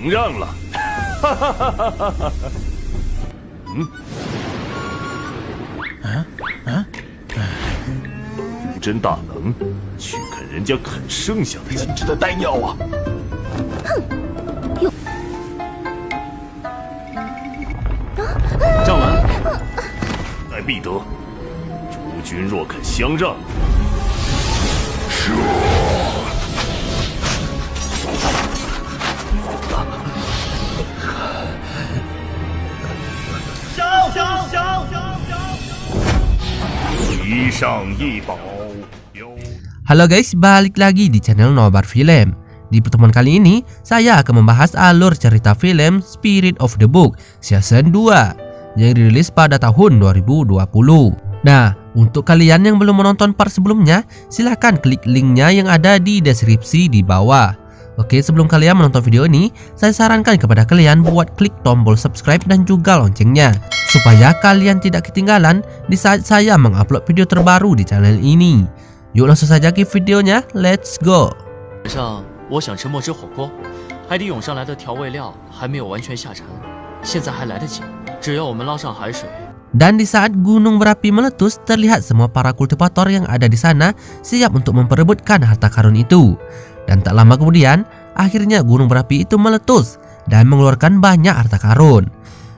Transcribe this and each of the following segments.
承让了。无真大能，去啃人家啃剩下的，精致的呆鸟啊！赵文，乃必得。诸君若肯相让，一上一宝。 Halo guys, balik lagi di channel Nobar Film. Di pertemuan kali ini, saya akan membahas alur cerita film Spirit of the Book Season 2 yang dirilis pada tahun 2020. Nah, untuk kalian yang belum menonton part sebelumnya, silahkan klik linknya yang ada di deskripsi di bawah. Oke, sebelum kalian menonton video ini, saya sarankan kepada kalian buat klik tombol subscribe dan juga loncengnya, supaya kalian tidak ketinggalan di saat saya mengupload video terbaru di channel ini. Yuk langsung saja ke videonya, let's go. 晚上我想吃墨汁火锅，海底涌上来的调味料还没有完全下沉，现在还来得及，只要我们捞上海水。 Dan di saat gunung berapi meletus, terlihat semua para kultivator yang ada di sana siap untuk memperebutkan harta karun itu. Dan tak lama kemudian, akhirnya gunung berapi itu meletus dan mengeluarkan banyak harta karun.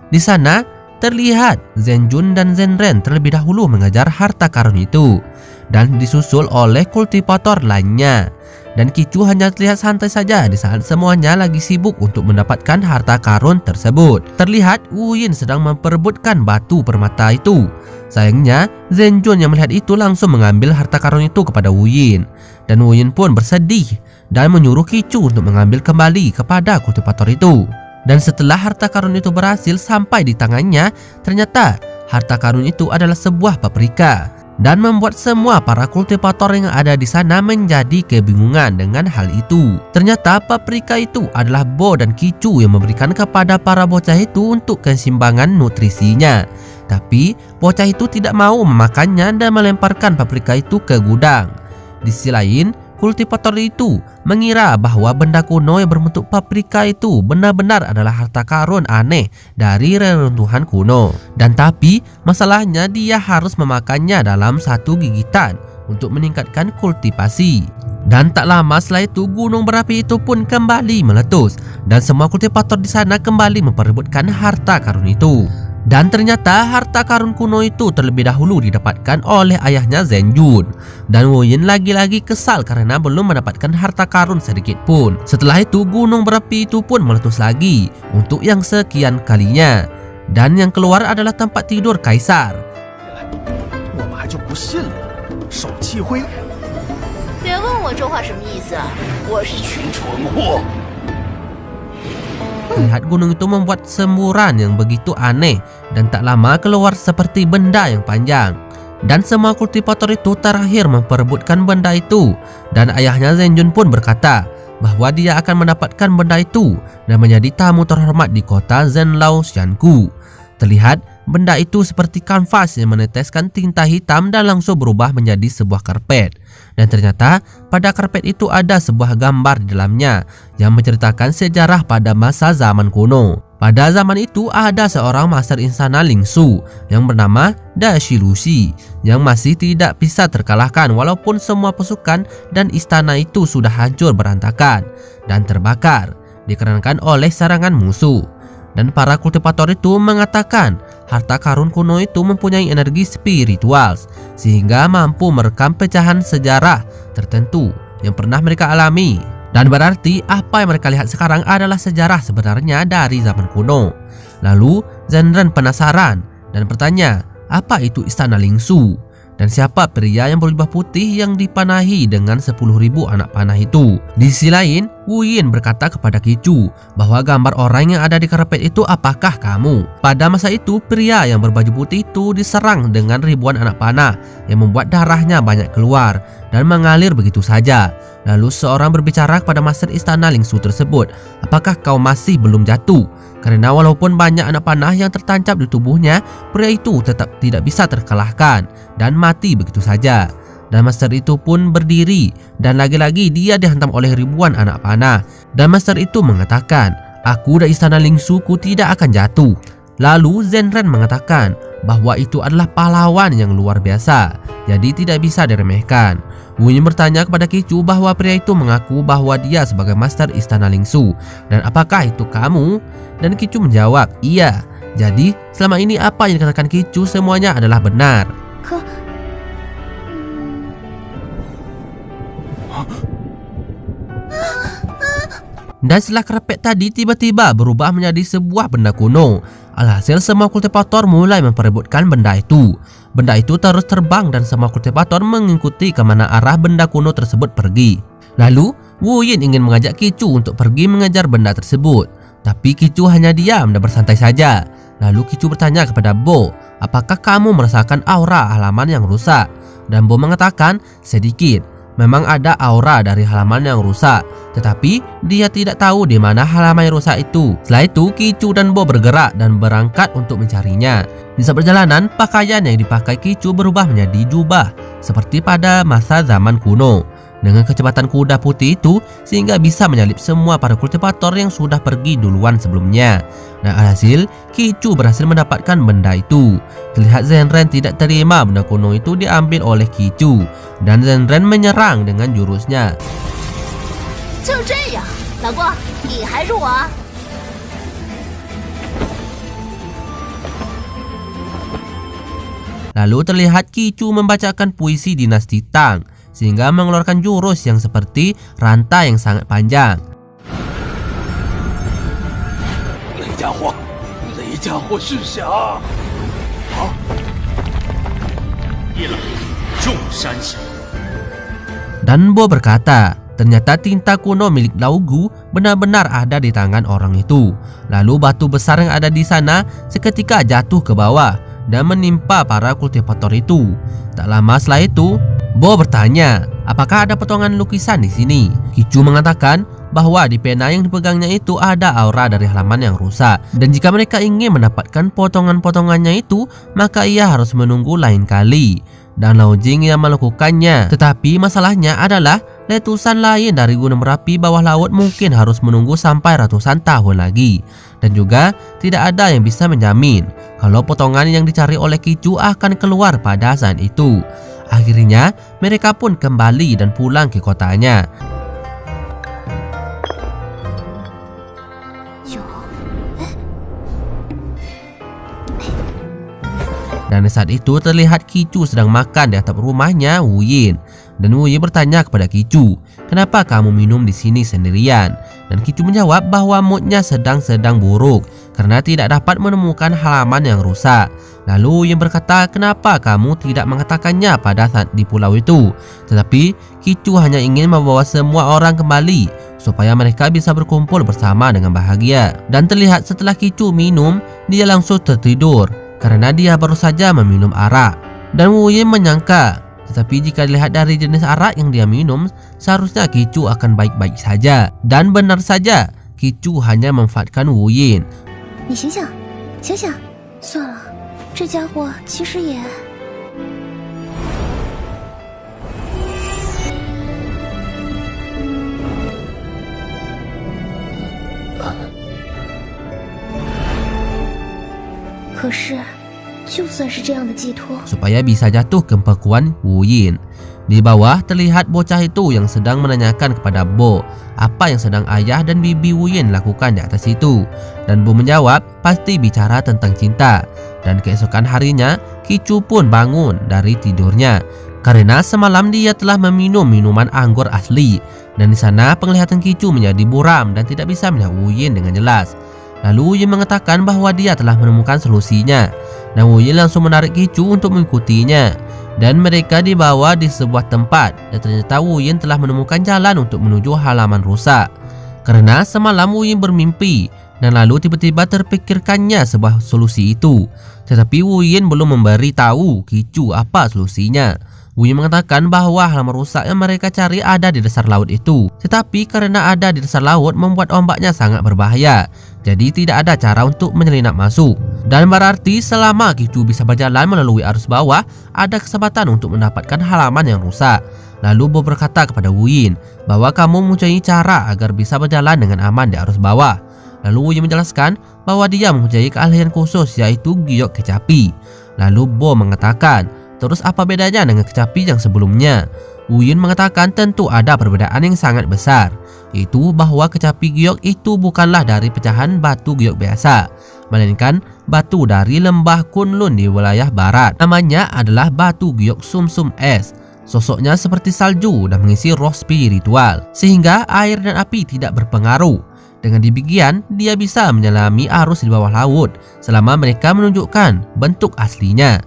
Di sana terlihat Zenjun dan Zenren terlebih dahulu mengejar harta karun itu dan disusul oleh kultivator lainnya. Dan Kicu hanya terlihat santai saja di saat semuanya lagi sibuk untuk mendapatkan harta karun tersebut. Terlihat Wu Yin sedang memperebutkan batu permata itu. Sayangnya Zenjun yang melihat itu langsung mengambil harta karun itu kepada Wu Yin. Dan Wu Yin pun bersedih dan menyuruh Kicu untuk mengambil kembali kepada kultivator itu. Dan setelah harta karun itu berhasil sampai di tangannya, ternyata harta karun itu adalah sebuah paprika. Dan membuat semua para kultivator yang ada di sana menjadi kebingungan dengan hal itu. Ternyata paprika itu adalah Bo dan Kicu yang memberikan kepada para bocah itu untuk keseimbangan nutrisinya. Tapi bocah itu tidak mau memakannya dan melemparkan paprika itu ke gudang. Di sisi lain, kultivator itu mengira bahwa benda kuno yang berbentuk paprika itu benar-benar adalah harta karun aneh dari reruntuhan kuno. Dan tapi masalahnya dia harus memakannya dalam satu gigitan untuk meningkatkan kultivasi. Dan tak lama setelah itu gunung berapi itu pun kembali meletus dan semua kultivator di sana kembali memperebutkan harta karun itu. Dan ternyata harta karun kuno itu terlebih dahulu didapatkan oleh ayahnya Zenjun. Dan Wu Yin lagi-lagi kesal karena belum mendapatkan harta karun sedikit pun. Setelah itu gunung berapi itu pun meletus lagi untuk yang sekian kalinya. Dan yang keluar adalah tempat tidur kaisar. 我们还就不信了，少气灰，别问我这话什么意思，我是去蠢货！ Lihat gunung itu membuat semburan yang begitu aneh dan tak lama keluar seperti benda yang panjang. Dan semua kultivator itu terakhir memperebutkan benda itu. Dan ayahnya Zenjun pun berkata bahwa dia akan mendapatkan benda itu dan menjadi tamu terhormat di kota Zenlao Xianku. Terlihat benda itu seperti kanvas yang meneteskan tinta hitam dan langsung berubah menjadi sebuah karpet. Dan ternyata pada karpet itu ada sebuah gambar di dalamnya yang menceritakan sejarah pada masa zaman kuno. Pada zaman itu ada seorang master istana Lingsu yang bernama Da Shilushi yang masih tidak bisa terkalahkan walaupun semua pasukan dan istana itu sudah hancur berantakan dan terbakar dikarenakan oleh serangan musuh. Dan para kultivator itu mengatakan harta karun kuno itu mempunyai energi spiritual sehingga mampu merekam pecahan sejarah tertentu yang pernah mereka alami. Dan berarti apa yang mereka lihat sekarang adalah sejarah sebenarnya dari zaman kuno. Lalu Zenren penasaran dan bertanya, apa itu istana Lingsu? Dan siapa pria yang berjubah putih yang dipanahi dengan 10.000 anak panah itu? Di sisi lain, Wu Yin berkata kepada Kicu bahwa gambar orang yang ada di karpet itu apakah kamu? Pada masa itu, pria yang berbaju putih itu diserang dengan ribuan anak panah yang membuat darahnya banyak keluar dan mengalir begitu saja. Lalu seorang berbicara kepada master istana Lingsu tersebut, apakah kau masih belum jatuh? Karena walaupun banyak anak panah yang tertancap di tubuhnya, pria itu tetap tidak bisa terkalahkan dan mati begitu saja. Dan master itu pun berdiri, dan lagi-lagi dia dihantam oleh ribuan anak panah. Dan master itu mengatakan, "Aku dari istana Lingsuku tidak akan jatuh." Lalu Zenren mengatakan bahwa itu adalah pahlawan yang luar biasa, jadi tidak bisa diremehkan. Wu Yin bertanya kepada Qichu bahwa pria itu mengaku bahwa dia sebagai master istana Lingsu. Dan apakah itu kamu? Dan Qichu menjawab, "Iya." Jadi selama ini apa yang dikatakan Qichu semuanya adalah benar. Dan setelah kerepek tadi tiba-tiba berubah menjadi sebuah benda kuno. Alhasil semua kultivator mulai memperebutkan benda itu. Benda itu terus terbang dan semua kultivator mengikuti kemana arah benda kuno tersebut pergi. Lalu Wu Yin ingin mengajak Qichu untuk pergi mengejar benda tersebut. Tapi Qichu hanya diam dan bersantai saja. Lalu Qichu bertanya kepada Bo, "Apakah kamu merasakan aura halaman yang rusak?" Dan Bo mengatakan, "Sedikit. Memang ada aura dari halaman yang rusak, tetapi dia tidak tahu di mana halaman yang rusak itu." Setelah itu Qichu dan Bo bergerak dan berangkat untuk mencarinya. Di saat perjalanan, pakaian yang dipakai Qichu berubah menjadi jubah seperti pada masa zaman kuno. Dengan kecepatan kuda putih itu sehingga bisa menyalip semua para kultivator yang sudah pergi duluan sebelumnya. Dan alhasil Qichu berhasil mendapatkan benda itu. Terlihat Zenren tidak terima benda kuno itu diambil oleh Qichu, dan Zenren menyerang dengan jurusnya. 就这样，老郭，你还入我？ Lalu terlihat Qichu membacakan puisi dinasti Tang sehingga mengeluarkan jurus yang seperti rantai yang sangat panjang. 雷家伙是侠。一冷众山小。 Dan Bo berkata, ternyata tinta kuno milik Laugu benar-benar ada di tangan orang itu. Lalu batu besar yang ada di sana seketika jatuh ke bawah dan menimpa para kultivator itu. Tak lama setelah itu, Bo bertanya, apakah ada potongan lukisan di sini? Qichu mengatakan bahwa di pena yang dipegangnya itu ada aura dari halaman yang rusak, dan jika mereka ingin mendapatkan potongan-potongannya itu, maka ia harus menunggu lain kali. Dan Lao Jing yang melakukannya. Tetapi masalahnya adalah letusan lain dari gunung Merapi bawah laut mungkin harus menunggu sampai ratusan tahun lagi. Dan juga tidak ada yang bisa menjamin kalau potongan yang dicari oleh Qichu akan keluar pada saat itu. Akhirnya mereka pun kembali dan pulang ke kotanya. Dan saat itu terlihat Qichu sedang makan di atap rumahnya Wu Yin. Dan Wu Yin bertanya kepada Qichu, "Kenapa kamu minum di sini sendirian?" Dan Qichu menjawab bahwa moodnya sedang buruk karena tidak dapat menemukan halaman yang rusak. Lalu Wu Yin berkata, "Kenapa kamu tidak mengatakannya pada saat di pulau itu?" Tetapi Qichu hanya ingin membawa semua orang kembali supaya mereka bisa berkumpul bersama dengan bahagia. Dan terlihat setelah Qichu minum, dia langsung tertidur karena dia baru saja meminum arak. Dan Wu Yin menyangka, tetapi jika dilihat dari jenis arak yang dia minum, seharusnya Qichu akan baik-baik saja. Dan benar saja, Qichu hanya memanfaatkan Wu Yin. 你醒醒，醒醒！算了，这家伙其实也…… “可是，就算是这样的寄托， supaya bisa jatuh ke pangkuan Wu Yin. Di bawah terlihat bocah itu yang sedang menanyakan kepada Bo apa yang sedang ayah dan bibi Wu Yin lakukan di atas itu. Dan Bo menjawab pasti bicara tentang cinta. Dan keesokan harinya Qichu pun bangun dari tidurnya karena semalam dia telah meminum minuman anggur asli. Dan di sana penglihatan Qichu menjadi buram dan tidak bisa melihat Wu Yin dengan jelas. Lalu Wu Yin mengatakan bahwa dia telah menemukan solusinya. Dan Wu Yin langsung menarik Qichu untuk mengikutinya. Dan mereka dibawa di sebuah tempat. Dan ternyata Wu Yin telah menemukan jalan untuk menuju halaman rusak. Karena semalam Wu Yin bermimpi. Dan lalu tiba-tiba terpikirkannya sebuah solusi itu. Tetapi Wu Yin belum memberi tahu Qichu apa solusinya. Wu Yin mengatakan bahwa halaman rusak yang mereka cari ada di dasar laut itu. Tetapi karena ada di dasar laut membuat ombaknya sangat berbahaya. Jadi tidak ada cara untuk menyelinap masuk. Dan berarti selama Kicu bisa berjalan melalui arus bawah, ada kesempatan untuk mendapatkan halaman yang rusak. Lalu Bo berkata kepada Wu Yin bahwa kamu mempunyai cara agar bisa berjalan dengan aman di arus bawah. Lalu Wu Yin menjelaskan bahwa dia mempunyai keahlian khusus yaitu giok kecapi. Lalu Bo mengatakan, terus apa bedanya dengan kecapi yang sebelumnya? Wu Yin mengatakan tentu ada perbedaan yang sangat besar, yaitu bahwa kecapi giok itu bukanlah dari pecahan batu giok biasa, melainkan batu dari lembah Kunlun di wilayah barat. Namanya adalah batu giok sumsum es. Sosoknya seperti salju dan mengisi roh spiritual, sehingga air dan api tidak berpengaruh. Dengan demikian, dia bisa menyelami arus di bawah laut selama mereka menunjukkan bentuk aslinya.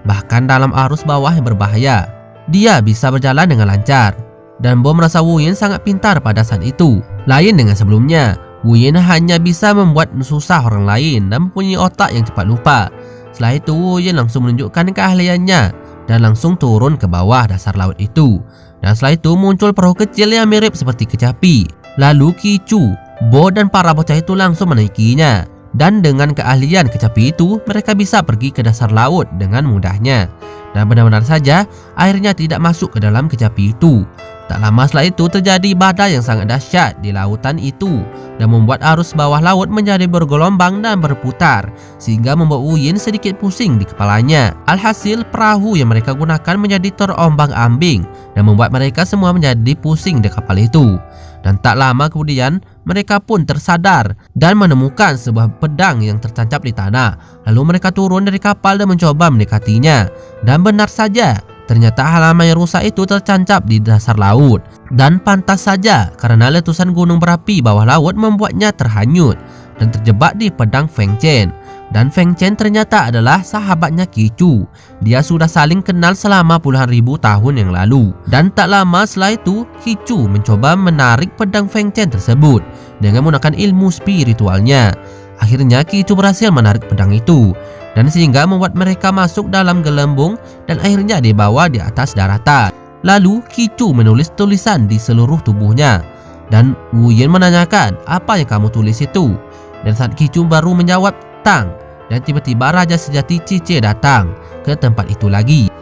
Bahkan dalam arus bawah yang berbahaya, dia bisa berjalan dengan lancar. Dan Bo merasa Wu Yin sangat pintar pada saat itu. Lain dengan sebelumnya, Wu Yin hanya bisa membuat susah orang lain dan mempunyai otak yang cepat lupa. Setelah itu, Wu Yin langsung menunjukkan keahliannya dan langsung turun ke bawah dasar laut itu. Dan setelah itu muncul perahu kecil yang mirip seperti kecapi. Lalu Kicu, Bo dan para bocah itu langsung menaikinya. Dan dengan keahlian kecapi itu, mereka bisa pergi ke dasar laut dengan mudahnya. Dan benar-benar saja, airnya tidak masuk ke dalam kecapi itu. Tak lama setelah itu terjadi badai yang sangat dahsyat di lautan itu dan membuat arus bawah laut menjadi bergelombang dan berputar, sehingga membuat Wu Yin sedikit pusing di kepalanya. Alhasil perahu yang mereka gunakan menjadi terombang-ambing dan membuat mereka semua menjadi pusing di kapal itu. Dan tak lama kemudian mereka pun tersadar dan menemukan sebuah pedang yang tertancap di tanah. Lalu mereka turun dari kapal dan mencoba mendekatinya. Dan benar saja, ternyata halaman yang rusak itu tertancap di dasar laut. Dan pantas saja karena letusan gunung berapi bawah laut membuatnya terhanyut dan terjebak di pedang Feng Chen. Dan Feng Chen ternyata adalah sahabatnya Kicu. Dia sudah saling kenal selama puluhan ribu tahun yang lalu. Dan tak lama setelah itu, Kicu mencoba menarik pedang Feng Chen tersebut dengan menggunakan ilmu spiritualnya. Akhirnya Kicu berhasil menarik pedang itu, dan sehingga membuat mereka masuk dalam gelembung dan akhirnya dibawa di atas daratan. Lalu Kicu menulis tulisan di seluruh tubuhnya. Dan Wu Yin menanyakan, apa yang kamu tulis itu? Dan saat Kicu baru menjawab, Tang. Dan tiba-tiba Raja Sejati Cice datang ke tempat itu lagi.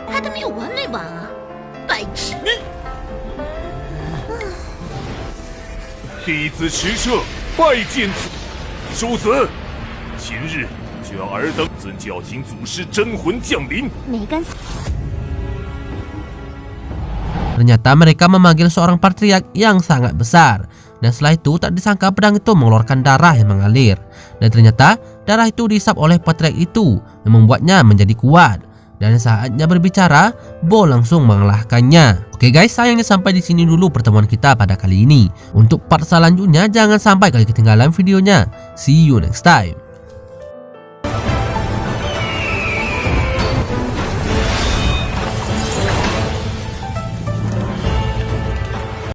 还他没有完没完啊！白痴！弟子迟彻拜见叔子，今日就要尔等尊教廷祖师真魂降临。 没干。 Ternyata mereka memanggil seorang patriark yang sangat besar. Dan setelah itu tak disangka pedang itu mengeluarkan darah yang mengalir. Dan ternyata darah itu dihisap oleh patriark itu yang membuatnya menjadi kuat. Dan saatnya berbicara, Bo langsung mengalahkannya. Oke guys, sayangnya sampai di sini dulu pertemuan kita pada kali ini. Untuk part selanjutnya jangan sampai kalian ketinggalan videonya. See you next time.